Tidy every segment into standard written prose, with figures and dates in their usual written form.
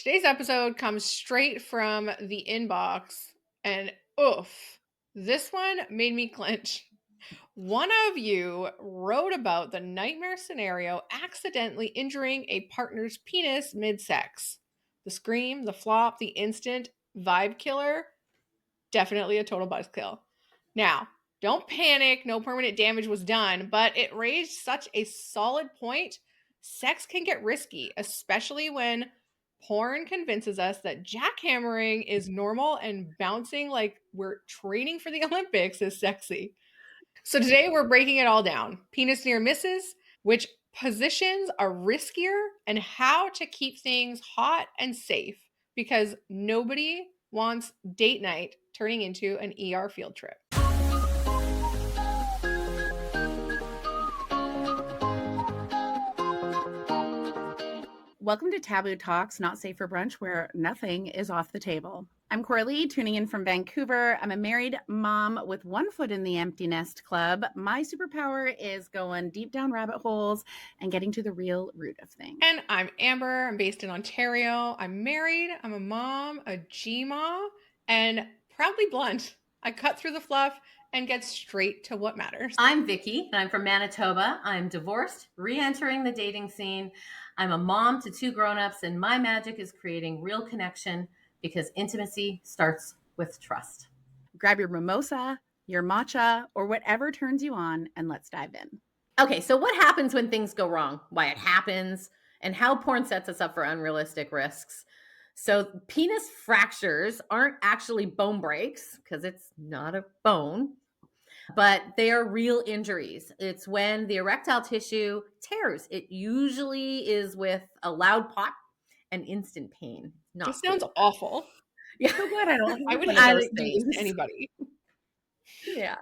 Today's episode comes straight from the inbox, and oof, this one made me clench. One of you wrote about the nightmare scenario accidentally injuring a partner's penis mid sex. The scream, the flop, the instant vibe killer, definitely a total buzzkill. Now, don't panic, no permanent damage was done, but it raised such a solid point. Sex can get risky, especially when porn convinces us that jackhammering is normal and bouncing like we're training for the Olympics is sexy. So today we're breaking it all down. Penis near misses, which positions are riskier, and how to keep things hot and safe because nobody wants date night turning into an ER field trip. Welcome to Taboo Talks, not safe for brunch, where nothing is off the table. I'm Coralie, tuning in from Vancouver. I'm a married mom with one foot in the empty nest club. My superpower is going deep down rabbit holes and getting to the real root of things. And I'm Amber. I'm based in Ontario. I'm married. I'm a mom, a GMA, and proudly blunt. I cut through the fluff and get straight to what matters. I'm Vicki, and I'm from Manitoba. I'm divorced, re-entering the dating scene. I'm a mom to two grown-ups, and my magic is creating real connection because intimacy starts with trust. Grab your mimosa, your matcha, or whatever turns you on, and let's dive in. Okay, so what happens when things go wrong? Why it happens, and how porn sets us up for unrealistic risks. So penis fractures aren't actually bone breaks because it's not a bone, but they are real injuries. It's when the erectile tissue tears. It usually is with a loud pop and instant pain. This sounds awful. Yeah, So glad I don't. I would have never those do this things. to anybody. Yeah.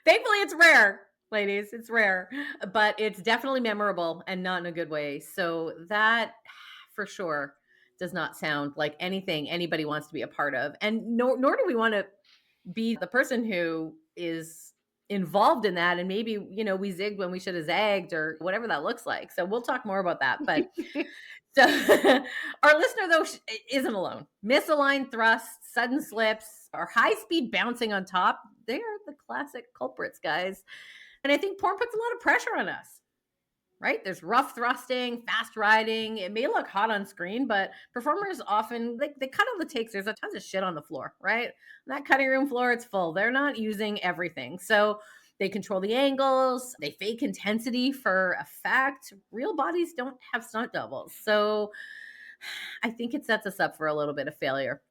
Thankfully, it's rare, ladies. It's rare, but it's definitely memorable and not in a good way. So that for sure does not sound like anything anybody wants to be a part of. And nor do we want to be the person who is involved in that. And maybe, we zigged when we should have zagged or whatever that looks like. So we'll talk more about that. But so our listener, though, isn't alone. Misaligned thrusts, sudden slips, or high-speed bouncing on top. They are the classic culprits, guys. And I think porn puts a lot of pressure on us, right? There's rough thrusting, fast riding. It may look hot on screen, but performers often, they cut all the takes. There's a tons of shit on the floor, right? That cutting room floor, it's full. They're not using everything. So they control the angles. They fake intensity for effect. Real bodies don't have stunt doubles. So I think it sets us up for a little bit of failure.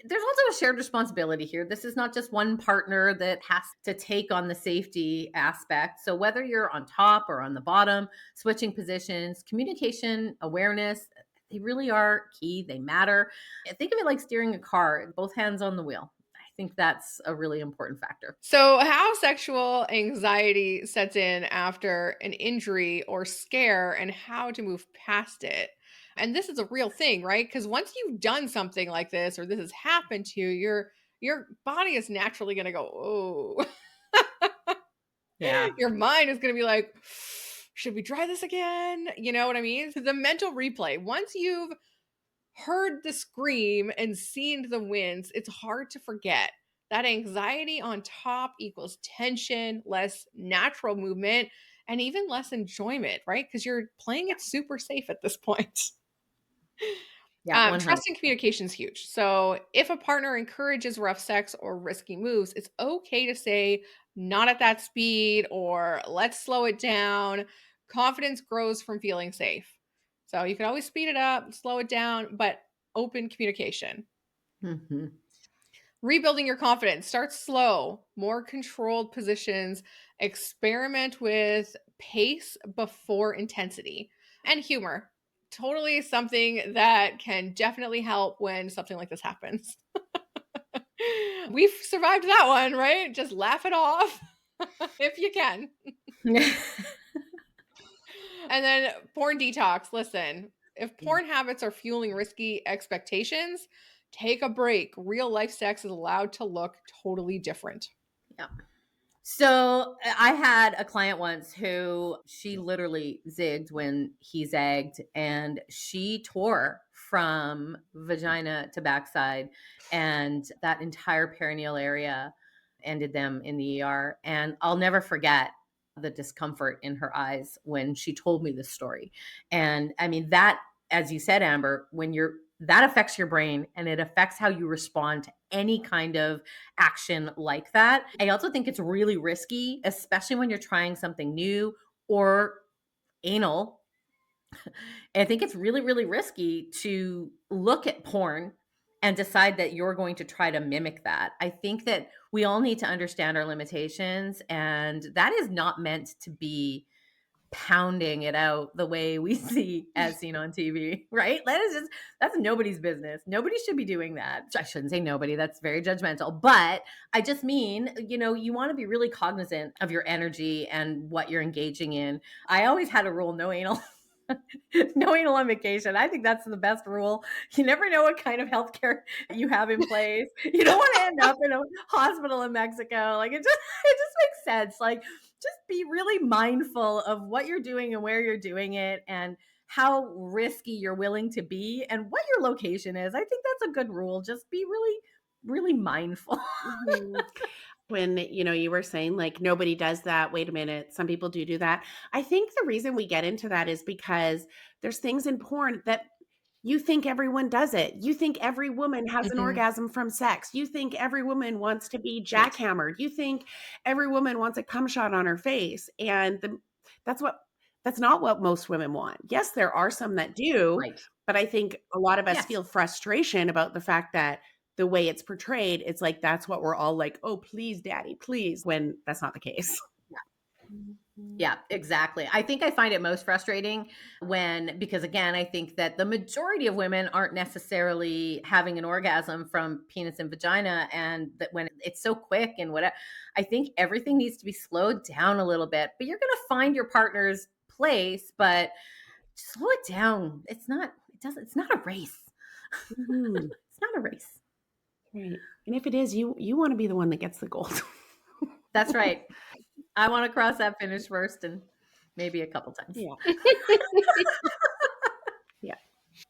There's also a shared responsibility here. This is not just one partner that has to take on the safety aspect. So whether you're on top or on the bottom, switching positions, communication, awareness, they really are key. They matter. Think of it like steering a car, both hands on the wheel. I think that's a really important factor. So, how sexual anxiety sets in after an injury or scare and how to move past it. And this is a real thing, right? Because once you've done something like this or this has happened to you, your body is naturally going to go, oh. Yeah. Your mind is going to be like, should we try this again? You know what I mean? So the mental replay. Once you've heard the scream and seen the wince, it's hard to forget. That anxiety on top equals tension, less natural movement, and even less enjoyment, right? Because you're playing it super safe at this point. Yeah, Trust and communication is huge. So if a partner encourages rough sex or risky moves, it's okay to say, not at that speed, or let's slow it down. Confidence grows from feeling safe. So you can always speed it up, slow it down, but open communication. Mm-hmm. Rebuilding your confidence. Start slow, more controlled positions. Experiment with pace before intensity. And humor. Totally something that can definitely help when something like this happens. We've survived that one, right? Just laugh it off if you can. And then porn detox. Listen, if porn habits are fueling risky expectations, take a break. Real life sex is allowed to look totally different. Yeah. So I had a client once who she literally zigged when he zagged, and she tore from vagina to backside, and that entire perineal area ended them in the ER. And I'll never forget the discomfort in her eyes when she told me this story. And I mean, that, as you said, Amber, that affects your brain and it affects how you respond to any kind of action like that. I also think it's really risky, especially when you're trying something new or anal. I think it's really, really risky to look at porn and decide that you're going to try to mimic that. I think that we all need to understand our limitations, and that is not meant to be pounding it out the way we see as seen on TV, right? That's nobody's business. Nobody should be doing that. I shouldn't say nobody, that's very judgmental, but I just mean, you want to be really cognizant of your energy and what you're engaging in. I always had a rule, no anal. No anal on vacation. I think that's the best rule. You never know what kind of healthcare you have in place. You don't want to end up in a hospital in Mexico. Like it just makes sense. Like just be really mindful of what you're doing and where you're doing it and how risky you're willing to be and what your location is. I think that's a good rule. Just be really, really mindful. When, you were saying like nobody does that. Wait a minute. Some people do that. I think the reason we get into that is because there's things in porn that you think everyone does it. You think every woman has an orgasm from sex. You think every woman wants to be jackhammered. You think every woman wants a cum shot on her face. And that's not what most women want. Yes, there are some that do, Right. but I think a lot of us Yes. feel frustration about the fact that the way it's portrayed, it's like, that's what we're all like, oh, please, daddy, please, when that's not the case. Yeah, exactly. I think I find it most frustrating because again, I think that the majority of women aren't necessarily having an orgasm from penis and vagina. And that when it's so quick and whatever, I think everything needs to be slowed down a little bit, but you're going to find your partner's place, but slow it down. It's not a race. Mhm. It's not a race. Right. And if it is, you want to be the one that gets the gold. That's right. I want to cross that finish first and maybe a couple times. Yeah. Yeah.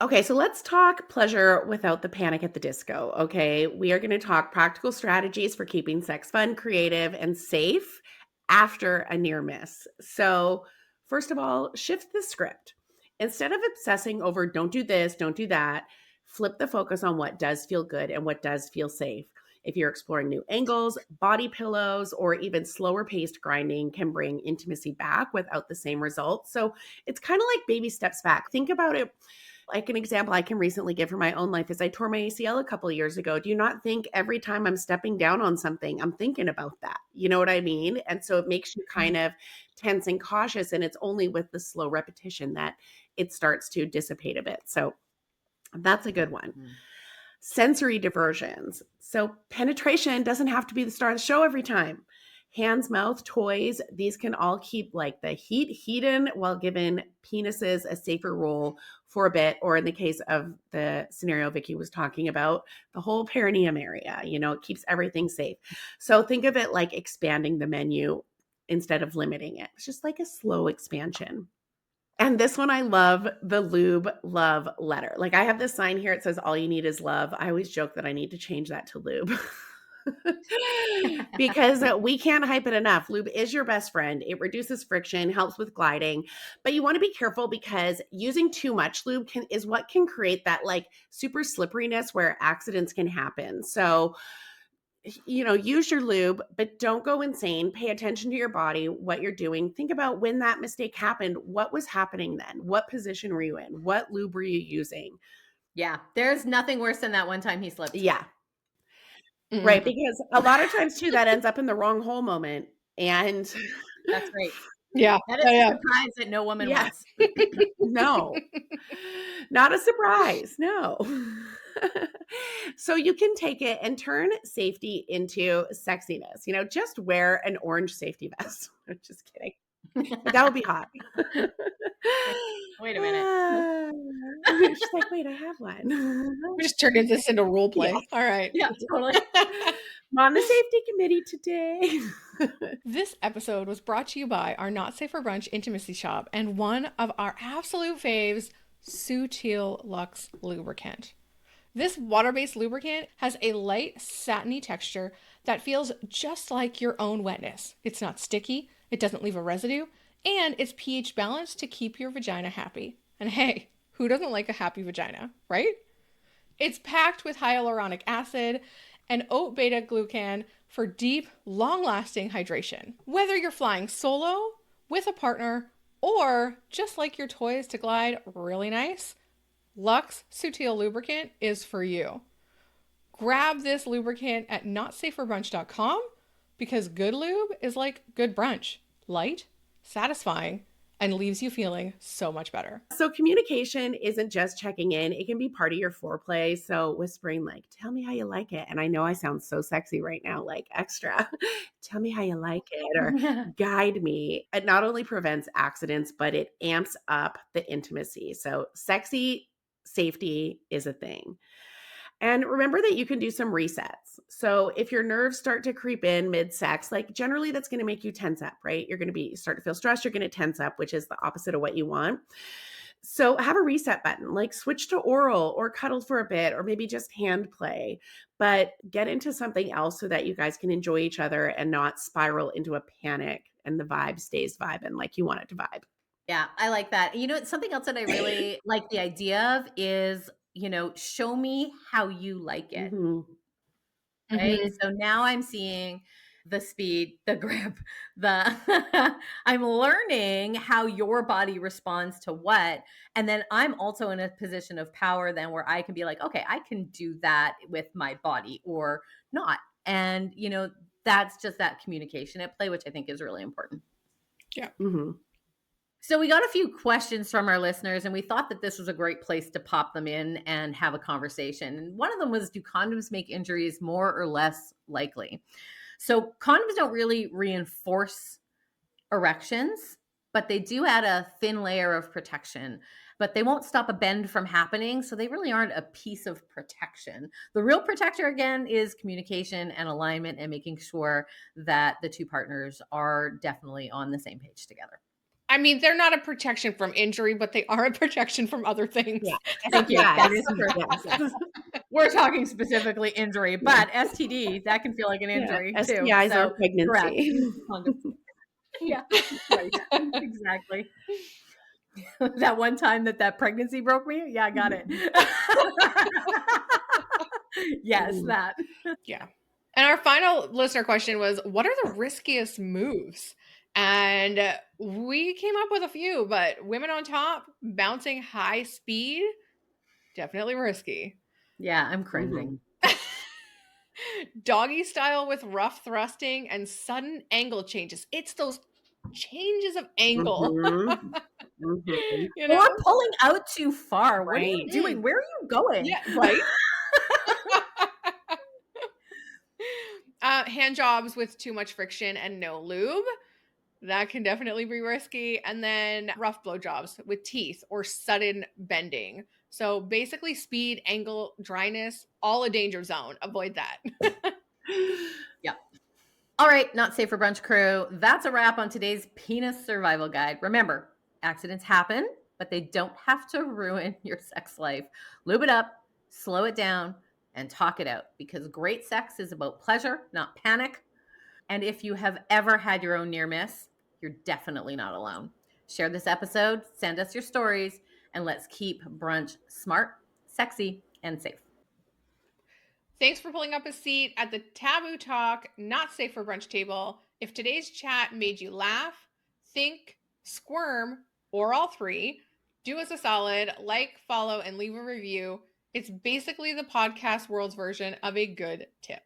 Okay, so let's talk pleasure without the panic at the disco. Okay, we are going to talk practical strategies for keeping sex fun, creative, and safe after a near miss. So, first of all, shift the script. Instead of obsessing over don't do this, don't do that, flip the focus on what does feel good and what does feel safe. If you're exploring new angles, body pillows, or even slower paced grinding can bring intimacy back without the same results. So it's kind of like baby steps back. Think about it. Like an example I can recently give from my own life is I tore my ACL a couple of years ago. Do you not think every time I'm stepping down on something, I'm thinking about that? You know what I mean? And so it makes you kind of tense and cautious. And it's only with the slow repetition that it starts to dissipate a bit. So that's a good one. Sensory diversions. So penetration doesn't have to be the star of the show every time. Hands, mouth, toys, these can all keep like the heat hidden while giving penises a safer role for a bit, or in the case of the scenario Vicki was talking about, the whole perineum area, it keeps everything safe. So think of it like expanding the menu instead of limiting it. It's just like a slow expansion. And this one, I love, the lube love letter. Like I have this sign here. It says, all you need is love. I always joke that I need to change that to lube because we can't hype it enough. Lube is your best friend. It reduces friction, helps with gliding, but you want to be careful because using too much lube is what can create that like super slipperiness where accidents can happen. So use your lube, but don't go insane. Pay attention to your body, what you're doing. Think about when that mistake happened. What was happening then? What position were you in? What lube were you using? Yeah, there's nothing worse than that one time he slipped. Yeah. Right. Because a lot of times too, that ends up in the wrong hole moment. And that's right. Yeah. That is a surprise that no woman wants. No, not a surprise. No. So you can take it and turn safety into sexiness. Just wear an orange safety vest. I'm just kidding. But that would be hot. Wait a minute. She's like, wait, I have one. We just turned this into role play. Yeah. All right. Yeah, totally. I'm on the safety committee today. This episode was brought to you by our Not Safe for Brunch intimacy shop and one of our absolute faves, Sutil Luxe lubricant. This water-based lubricant has a light, satiny texture that feels just like your own wetness. It's not sticky, it doesn't leave a residue, and it's pH balanced to keep your vagina happy. And hey, who doesn't like a happy vagina, right? It's packed with hyaluronic acid and oat beta glucan for deep, long-lasting hydration. Whether you're flying solo, with a partner, or just like your toys to glide really nice, Luxe Sutil Lubricant is for you. Grab this lubricant at notsaferbrunch.com because good lube is like good brunch. Light, satisfying, and leaves you feeling so much better. So communication isn't just checking in. It can be part of your foreplay. So whispering like, tell me how you like it. And I know I sound so sexy right now, like extra. Tell me how you like it or guide me. It not only prevents accidents, but it amps up the intimacy. So sexy safety is a thing. And remember that you can do some resets. So if your nerves start to creep in mid-sex, like generally that's going to make you tense up, right? You're going to start to feel stressed. You're going to tense up, which is the opposite of what you want. So have a reset button, like switch to oral or cuddle for a bit, or maybe just hand play, but get into something else so that you guys can enjoy each other and not spiral into a panic and the vibe stays vibing like you want it to vibe. Yeah, I like that. You know, something else that I really like the idea of is, show me how you like it. Mm-hmm. Right. Mm-hmm. So now I'm seeing the speed, the grip, I'm learning how your body responds to what. And then I'm also in a position of power then where I can be like, okay, I can do that with my body or not. And, that's just that communication at play, which I think is really important. Yeah. Mm-hmm. So we got a few questions from our listeners, and we thought that this was a great place to pop them in and have a conversation. And one of them was, do condoms make injuries more or less likely? So condoms don't really reinforce erections, but they do add a thin layer of protection, but they won't stop a bend from happening. So they really aren't a piece of protection. The real protector, again, is communication and alignment and making sure that the two partners are definitely on the same page together. I mean, they're not a protection from injury, but they are a protection from other things. Yeah. Thank you. Yes. That is true. Yes. We're talking specifically injury, but STD, that can feel like an injury too. STIs So, are pregnancy. Yeah, right. Exactly. That one time that pregnancy broke me. Yeah, I got it. Yes, that. Yeah. And our final listener question was, what are the riskiest moves? And we came up with a few, but women on top, bouncing high speed, definitely risky. Yeah, I'm cringing. Doggy style with rough thrusting and sudden angle changes. It's those changes of angle. Or pulling out too far. What are you doing? Where are you going? Yeah, right. Hand jobs with too much friction and no lube. That can definitely be risky. And then rough blowjobs with teeth or sudden bending. So basically speed, angle, dryness, all a danger zone. Avoid that. Yep. All right, Not Safe for Brunch crew. That's a wrap on today's penis survival guide. Remember, accidents happen, but they don't have to ruin your sex life. Lube it up, slow it down, and talk it out, because great sex is about pleasure, not panic. And if you have ever had your own near miss, you're definitely not alone. Share this episode, send us your stories, and let's keep brunch smart, sexy, and safe. Thanks for pulling up a seat at the Taboo Talk, Not Safe for Brunch table. If today's chat made you laugh, think, squirm, or all three, do us a solid, like, follow, and leave a review. It's basically the podcast world's version of a good tip.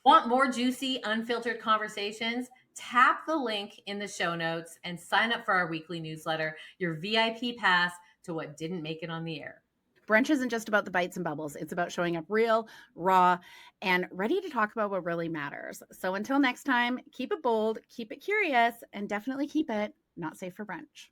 Want more juicy, unfiltered conversations? Tap the link in the show notes and sign up for our weekly newsletter, your VIP pass to what didn't make it on the air. Brunch isn't just about the bites and bubbles. It's about showing up real, raw, and ready to talk about what really matters. So until next time, keep it bold, keep it curious, and definitely keep it not safe for brunch.